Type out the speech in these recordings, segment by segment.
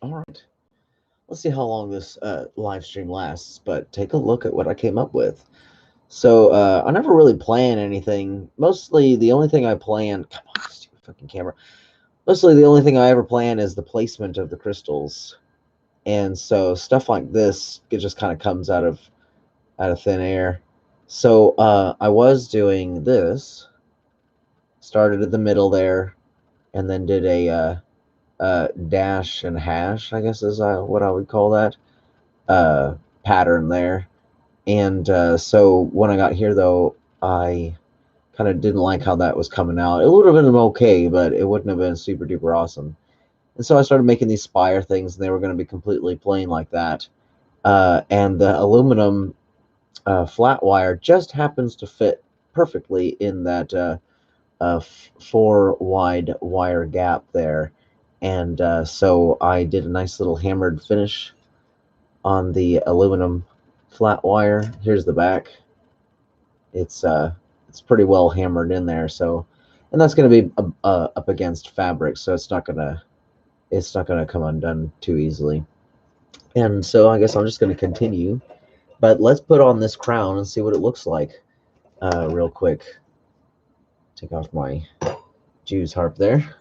All right. Let's see how long this live stream lasts, but take a look at what I came up with. So I never really plan anything. Mostly the only thing I plan, come on, stupid fucking camera. Mostly the only thing I ever plan is the placement of the crystals. And so stuff like this, it just kind of comes out of thin air. So I was doing this, started at the middle there, and then did a dash and hash, I guess is what I would call that, pattern there. And so when I got here, though, I kind of didn't like how that was coming out. It would have been okay, but it wouldn't have been super duper awesome. And so I started making these spire things, and they were going to be completely plain like that. And the aluminum flat wire just happens to fit perfectly in that 4 wide wire gap there. And so I did a nice little hammered finish on the aluminum flat wire. Here's the back. It's pretty well hammered in there. So, and that's going to be up against fabric, so it's not gonna come undone too easily. And so I guess I'm just going to continue. But let's put on this crown and see what it looks like real quick. Take off my Jew's harp there.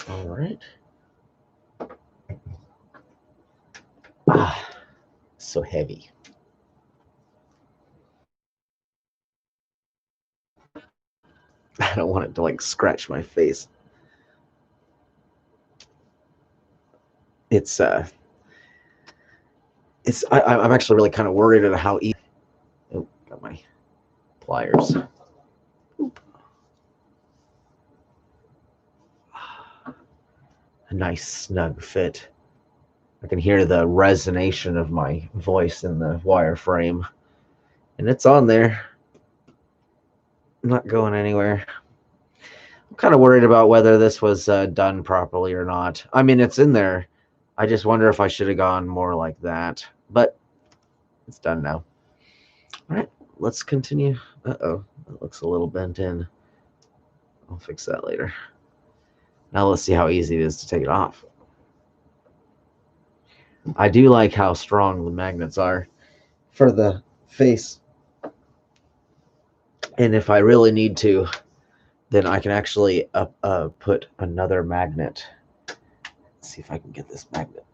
All right. So heavy. I don't want it to like scratch my face. I'm actually really kind of worried at how easy. Oh, got my pliers. A nice snug fit. I can hear the resonation of my voice in the wireframe, and it's on there. I'm not going anywhere. I'm kind of worried about whether this was done properly or not. I mean, it's in there. I just wonder if I should have gone more like that, but it's done now. All right, let's continue. Uh-oh, it looks a little bent in. I'll fix that later. Now let's see how easy it is to take it off. I do like how strong the magnets are for the face. And if I really need to, then I can actually put another magnet. Let's see if I can get this magnet.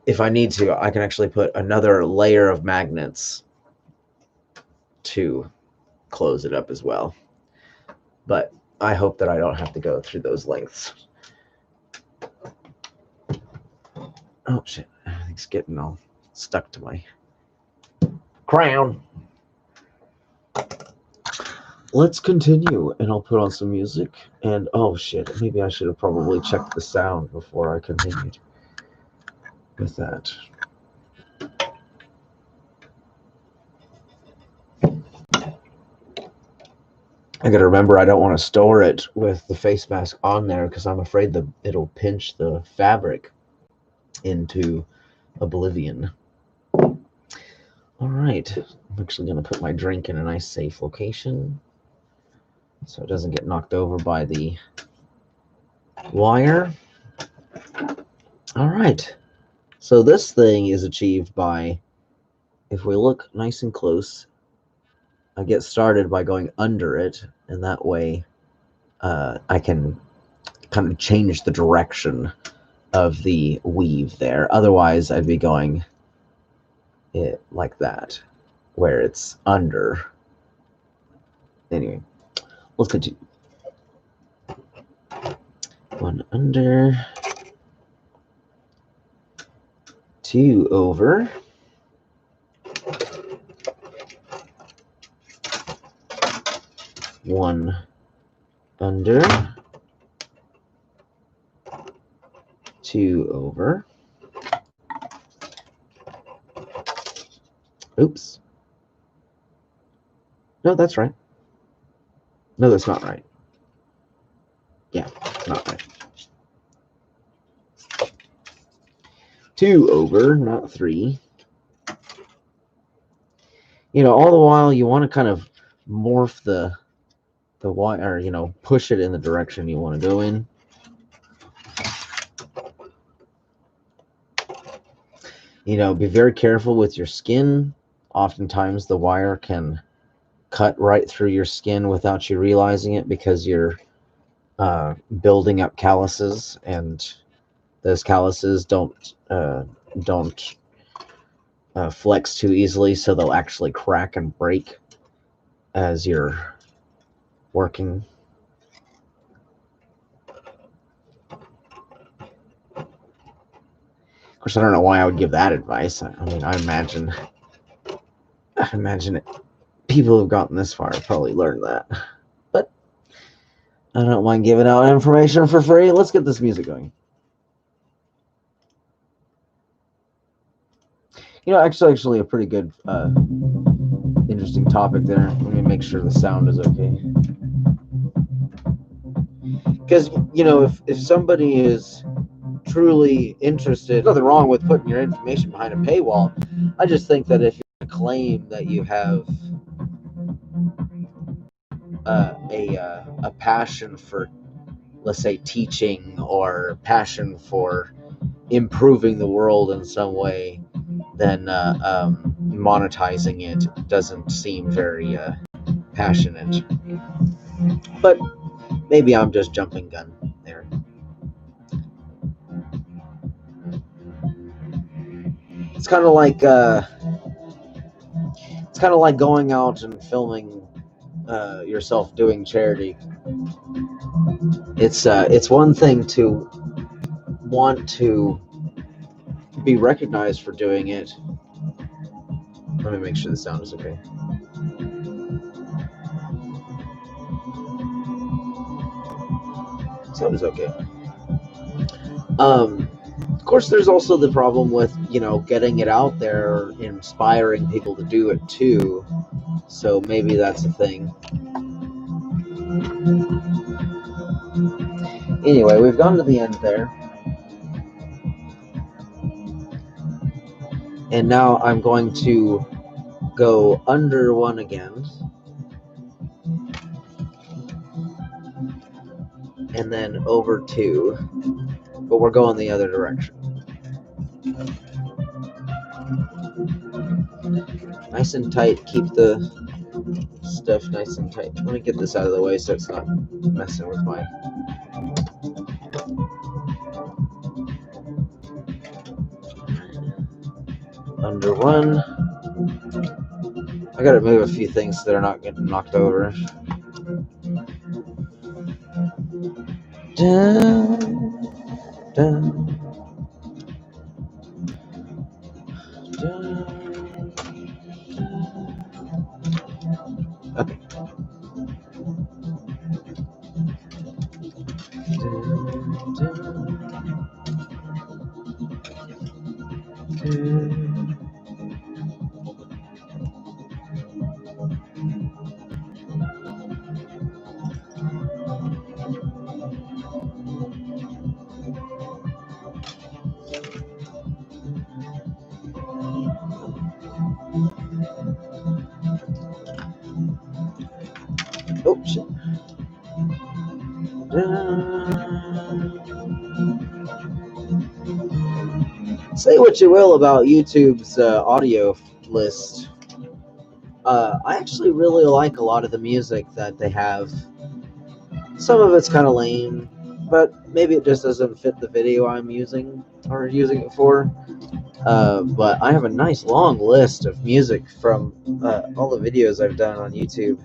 If I need to, I can actually put another layer of magnets to close it up as well. But I hope that I don't have to go through those lengths. Oh, shit. Everything's getting all stuck to my crown. Let's continue, and I'll put on some music. And, oh, shit. Maybe I should have probably checked the sound before I continued with that. I gotta remember I don't want to store it with the face mask on there because I'm afraid that it'll pinch the fabric into oblivion. All right, I'm actually gonna put my drink in a nice safe location so it doesn't get knocked over by the wire. All right, so this thing is achieved by, if we look nice and close, I get started by going under it, and that way I can kind of change the direction of the weave there. Otherwise, I'd be going it like that, where it's under. Anyway, let's continue. 1 under, 2 over, 1 under, 2 over. Oops. No, that's right. No, that's not right. Yeah, not right. 2 over, not 3. all the while you want to kind of morph the wire, push it in the direction you want to go in. Be very careful with your skin. Oftentimes the wire can cut right through your skin without you realizing it, because you're building up calluses, and those calluses don't flex too easily, so they'll actually crack and break as you're working. Of course, I don't know why I would give that advice. I mean, I imagine it, people who've gotten this far have probably learned that. But I don't mind giving out information for free. Let's get this music going. Actually a pretty good, interesting topic there. Let me make sure the sound is okay. Because, if somebody is truly interested, nothing wrong with putting your information behind a paywall. I just think that if you claim that you have a passion for, let's say, teaching, or passion for improving the world in some way, then monetizing it doesn't seem very passionate. But maybe I'm just jumping gun there. It's kind of like going out and filming yourself doing charity. It's one thing to want to be recognized for doing it. Let me make sure the sound is okay. Sound is okay. Of course, there's also the problem with, getting it out there, inspiring people to do it too. So maybe that's a thing. Anyway, we've gone to the end there. And now I'm going to go under one again. And then over two. But we're going the other direction. Nice and tight. Keep the stuff nice and tight. Let me get this out of the way so it's not messing with my... Under one. I gotta move a few things so they're not getting knocked over. Dun, dun, dun. Okay. Oh, shit. Say what you will about YouTube's audio list. I actually really like a lot of the music that they have. Some of it's kind of lame, but maybe it just doesn't fit the video I'm using it for. But I have a nice long list of music from all the videos I've done on YouTube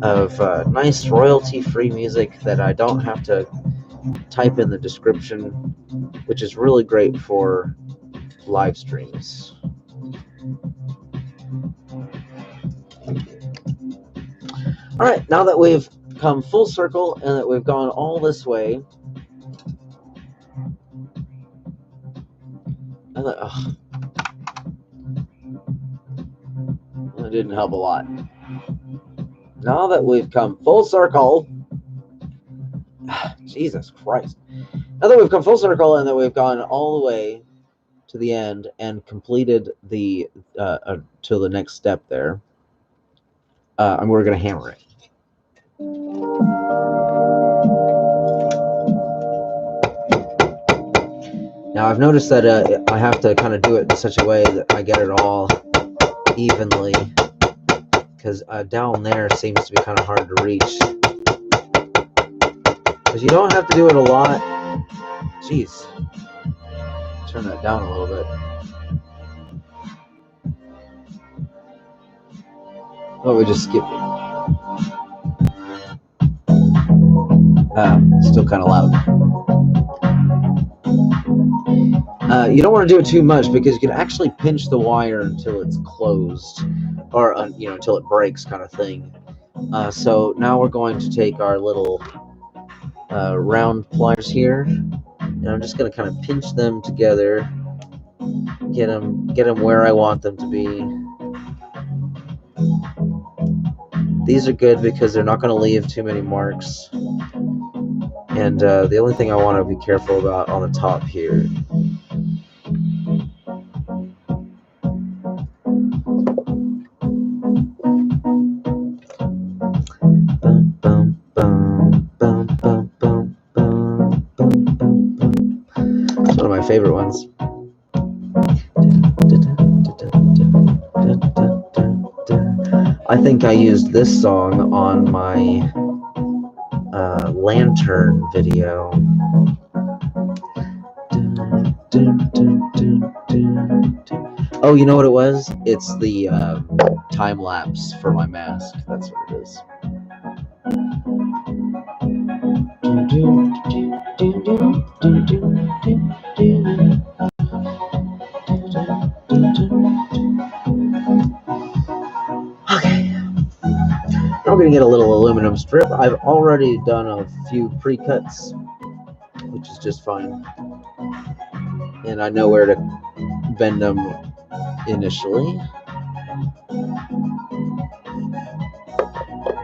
of nice royalty-free music that I don't have to type in the description, which is really great for live streams. All right, now that we've come full circle and that we've gone all this way, that didn't help a lot. Now that we've come full circle, Jesus Christ. Now that we've come full circle and that we've gone all the way to the end and completed the to the next step there, and we're going to hammer it. Now I've noticed that I have to kind of do it in such a way that I get it all evenly, because down there seems to be kind of hard to reach. Because you don't have to do it a lot. Jeez. Turn that down a little bit. Oh, we just skip it. Still kind of loud. You don't want to do it too much because you can actually pinch the wire until it's closed, or until it breaks, kind of thing. So now we're going to take our little round pliers here, and I'm just going to kind of pinch them together, get them where I want them to be. These are good because they're not going to leave too many marks. And the only thing I want to be careful about on the top here. It's one of my favorite ones. I think I used this song on my lantern video. Oh, you know what it was? It's the time lapse for my mask. That's what it is. Okay. I'm going to get a little aluminum strip. I've already done a few pre-cuts, which is just fine. And I know where to bend them initially. There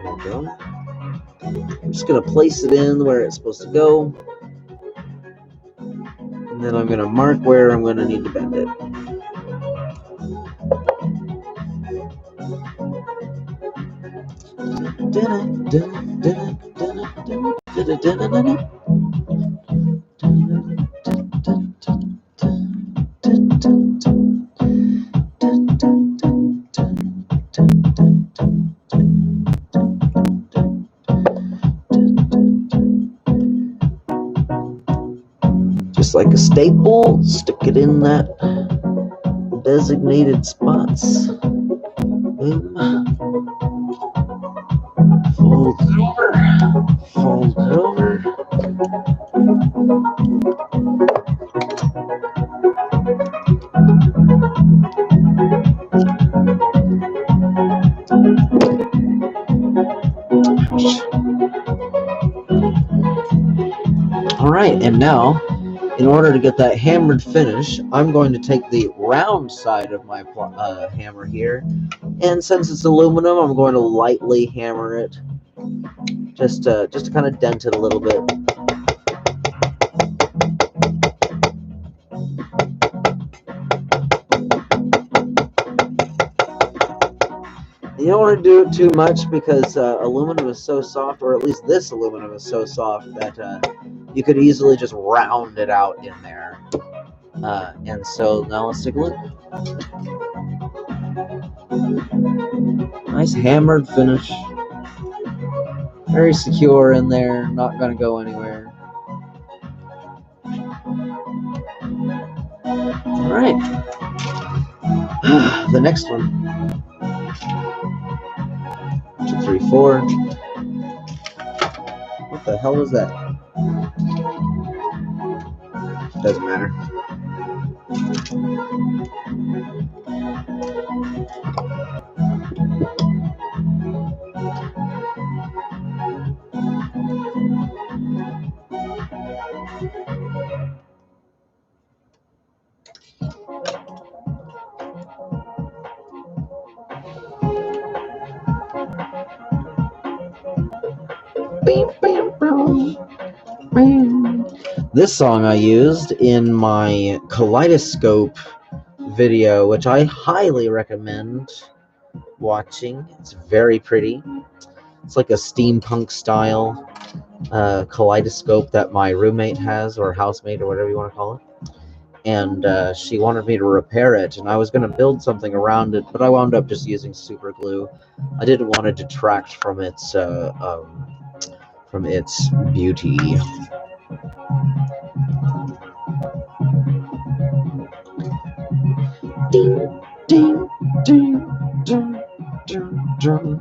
we go. I'm just going to place it in where it's supposed to go. And then I'm going to mark where I'm going to need to bend it. Just like a staple, stick it in that designated spots. Boom. Fold it over. Fold it over. All right, and now, in order to get that hammered finish, I'm going to take the round side of my hammer here, and since it's aluminum, I'm going to lightly hammer it, just to kind of dent it a little bit. You don't want to do it too much because aluminum is so soft, or at least this aluminum is so soft that you could easily just round it out in there. And so now let's take a look. Nice hammered finish. Very secure in there, not going to go anywhere. All right. The next one. 2, 3, 4. What the hell was that? Doesn't matter. This song I used in my Kaleidoscope video, which I highly recommend watching. It's very pretty. It's like a steampunk style kaleidoscope that my roommate has, or housemate, or whatever you want to call it. And she wanted me to repair it, and I was going to build something around it, but I wound up just using super glue. I didn't want to detract from its beauty. Ding, ding, ding, ding, ding, ding.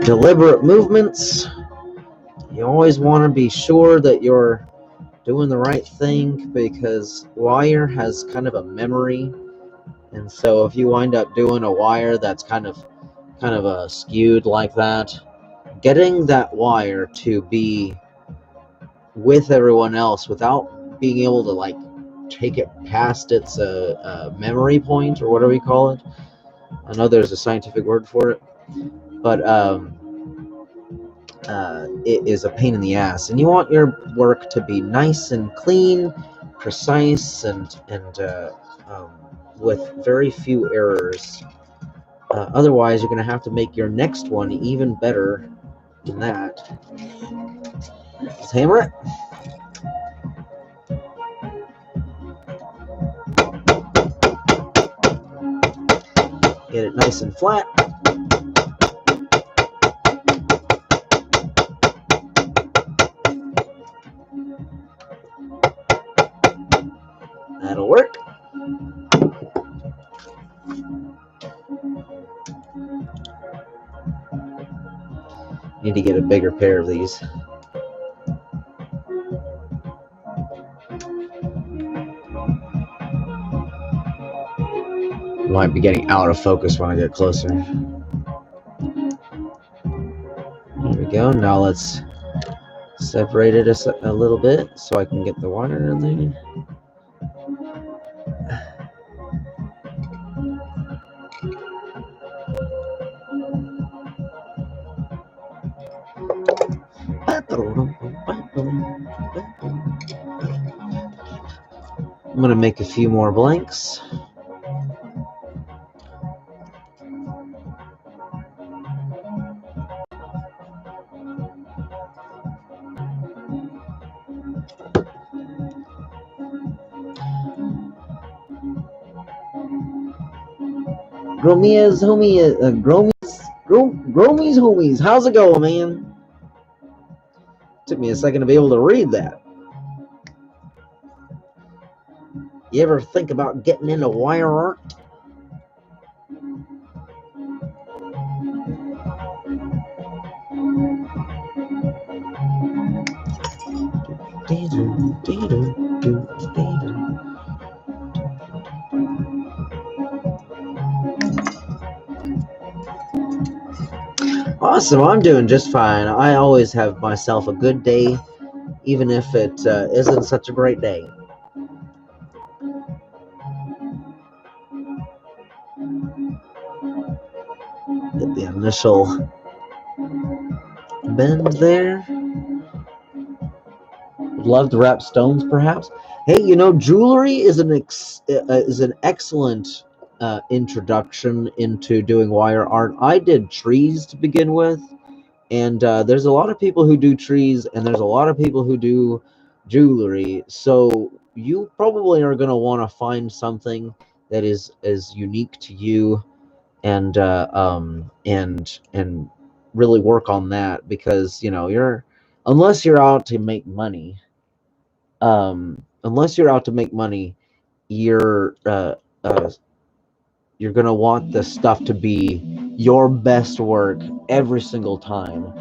Deliberate movements. You always want to be sure that you're doing the right thing, because wire has kind of a memory, and so if you wind up doing a wire that's kind of skewed like that, getting that wire to be with everyone else without being able to like take it past its memory point, or whatever you call it. I know there's a scientific word for it, but it is a pain in the ass, and you want your work to be nice and clean, precise, and with very few errors. Otherwise, you're going to have to make your next one even better than that. Just hammer it. Get it nice and flat. That'll work. Need to get a bigger pair of these. Might be getting out of focus when I get closer. There we go. Now let's separate it a little bit so I can get the wire in there. I'm going to make a few more blanks. Gromy's homies. How's it going, man? Took me a second to be able to read that. You ever think about getting into wire art? Awesome, I'm doing just fine. I always have myself a good day, even if it isn't such a great day. Get the initial bend there. Would love to wrap stones, perhaps. Hey, you know, jewelry is an excellent introduction into doing wire art. I did trees to begin with, and there's a lot of people who do trees, and there's a lot of people who do jewelry. So you probably are going to want to find something that is unique to you, and really work on that, because you know unless you're out to make money, unless you're out to make money, you're gonna want this stuff to be your best work every single time.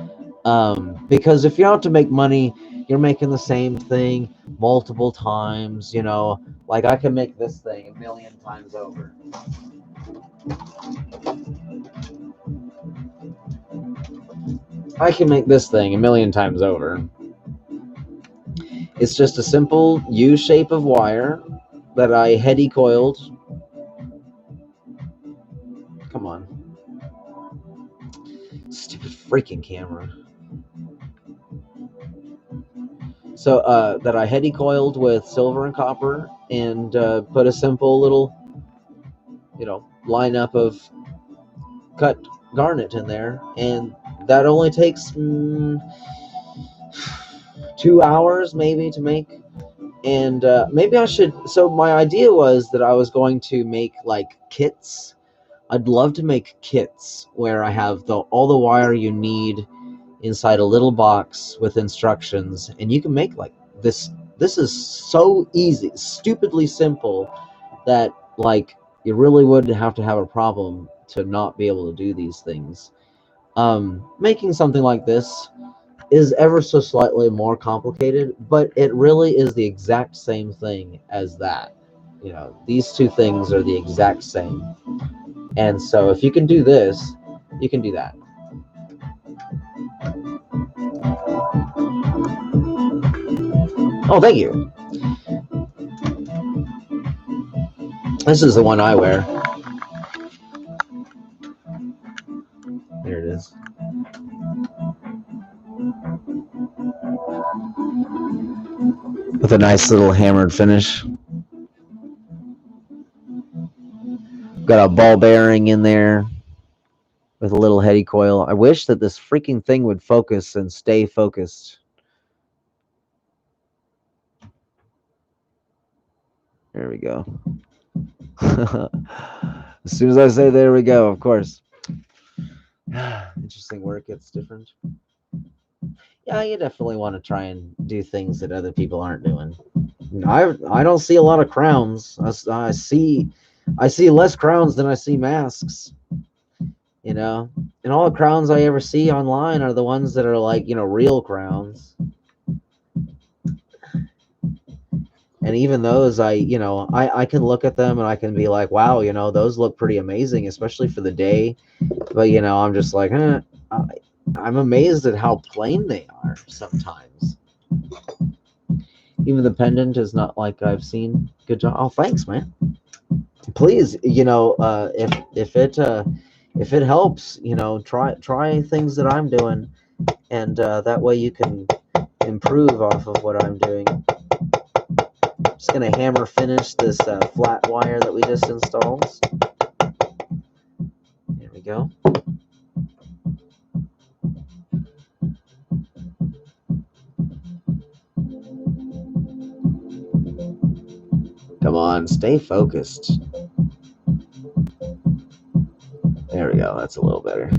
Because if you're out to make money, you're making the same thing multiple times. You know, like I can make this thing a million times over. I can make this thing a million times over. It's just a simple U shape of wire that I heady coiled. Come on. Stupid freaking camera. So that I heady coiled with silver and copper and put a simple little, lineup of cut garnet in there, and that only takes 2 hours maybe to make. And maybe I should. So my idea was that I was going to make like kits. I'd love to make kits where I have all the wire you need inside a little box with instructions, and you can make like this. This is so easy, stupidly simple, that like you really wouldn't have to have a problem to not be able to do these things. Making something like this is ever so slightly more complicated, but it really is the exact same thing as that. These two things are the exact same. And so if you can do this, you can do that. Oh, thank you. This is the one I wear. There it is. With a nice little hammered finish. Got a ball bearing in there with a little heady coil. I wish that this freaking thing would focus and stay focused. There we go. As soon as I say there we go, of course. Interesting where it gets different. Yeah, you definitely want to try and do things that other people aren't doing. I don't see a lot of crowns. I see less crowns than I see masks. And all the crowns I ever see online are the ones that are like, real crowns. And even those, I can look at them and I can be like, wow, those look pretty amazing, especially for the day. But, I'm just like, I'm amazed at how plain they are sometimes. Even the pendant is not like I've seen. Good job. Oh, thanks, man. Please, if it helps, try things that I'm doing, and that way you can improve off of what I'm doing. Just gonna hammer finish this flat wire that we just installed. There we go. Come on, stay focused. There we go, that's a little better.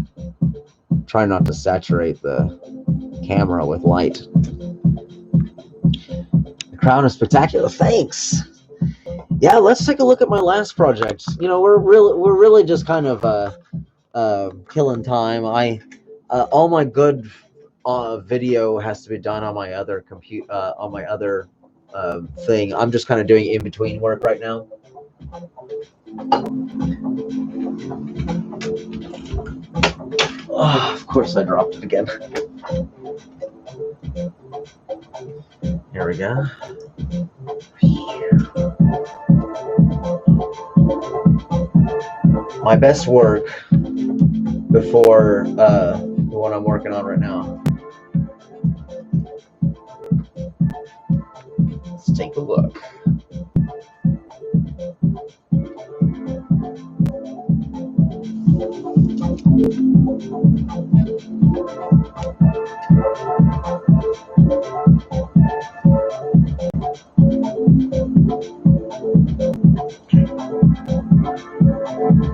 Try not to saturate the camera with light. The crown is spectacular, thanks! Yeah, let's take a look at my last project. We're really just kind of killing time. All my good video has to be done on my other on my other thing. I'm just kind of doing in-between work right now. Oh, of course I dropped it again. Here we go. My best work before the one I'm working on right now. Let's take a look.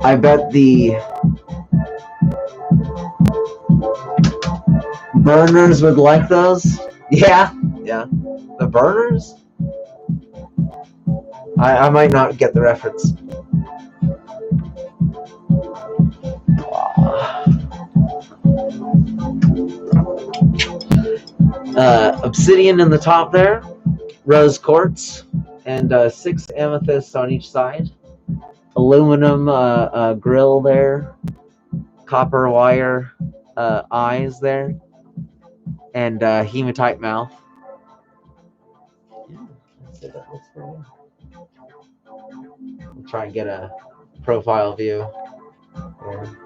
I bet the burners would like those. Yeah. The burners? I might not get the reference. Obsidian in the top there, rose quartz, and 6 amethysts on each side. Aluminum grill there, copper wire eyes there, and hematite mouth. Yeah, that's it. That looks pretty good. I'll try and get a profile view there.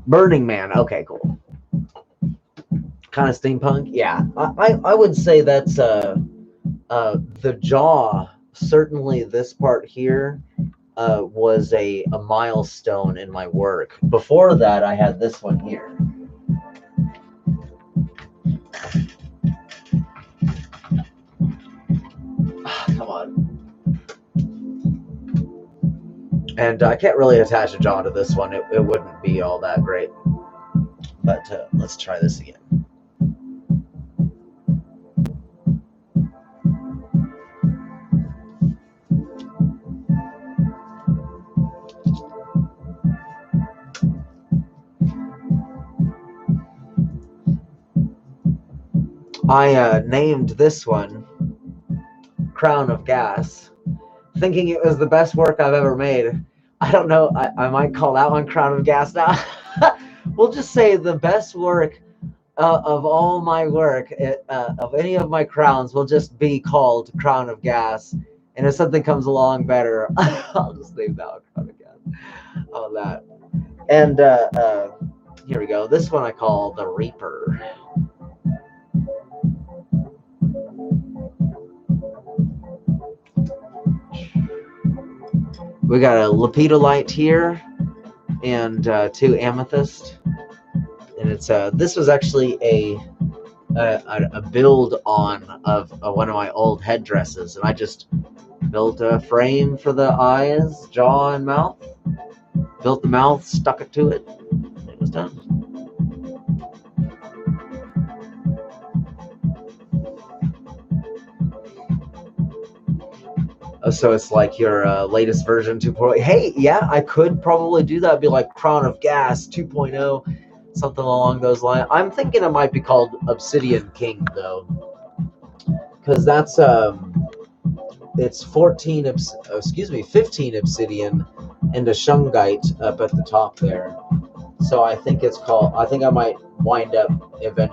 Burning Man. Okay, cool. Kind of steampunk. Yeah, I would say that's the jaw. Certainly, this part here was a milestone in my work. Before that, I had this one here. Come on. And I can't really attach a jaw to this one. It wouldn't be all that great. But let's try this again. I named this one Crown of Gas, thinking it was the best work I've ever made. I don't know, I might call that one Crown of Gas now. We'll just say the best work of all my work, of any of my crowns, will just be called Crown of Gas. And if something comes along better, I'll just name that one Crown of Gas on that. And here we go. This one I call the Reaper. We got a lepidolite here and 2 amethyst, and it's this was actually a build of one of my old headdresses, and I just built a frame for the eyes, jaw, and mouth. Built the mouth, stuck it to it, and it was done. So it's like your latest version 2.0. Hey, yeah, I could probably do that. It'd be like Crown of Gas 2.0, something along those lines. I'm thinking it might be called Obsidian King, though, because that's it's 15 obsidian and a shungite up at the top there. So I think it's called. I think I might wind up eventually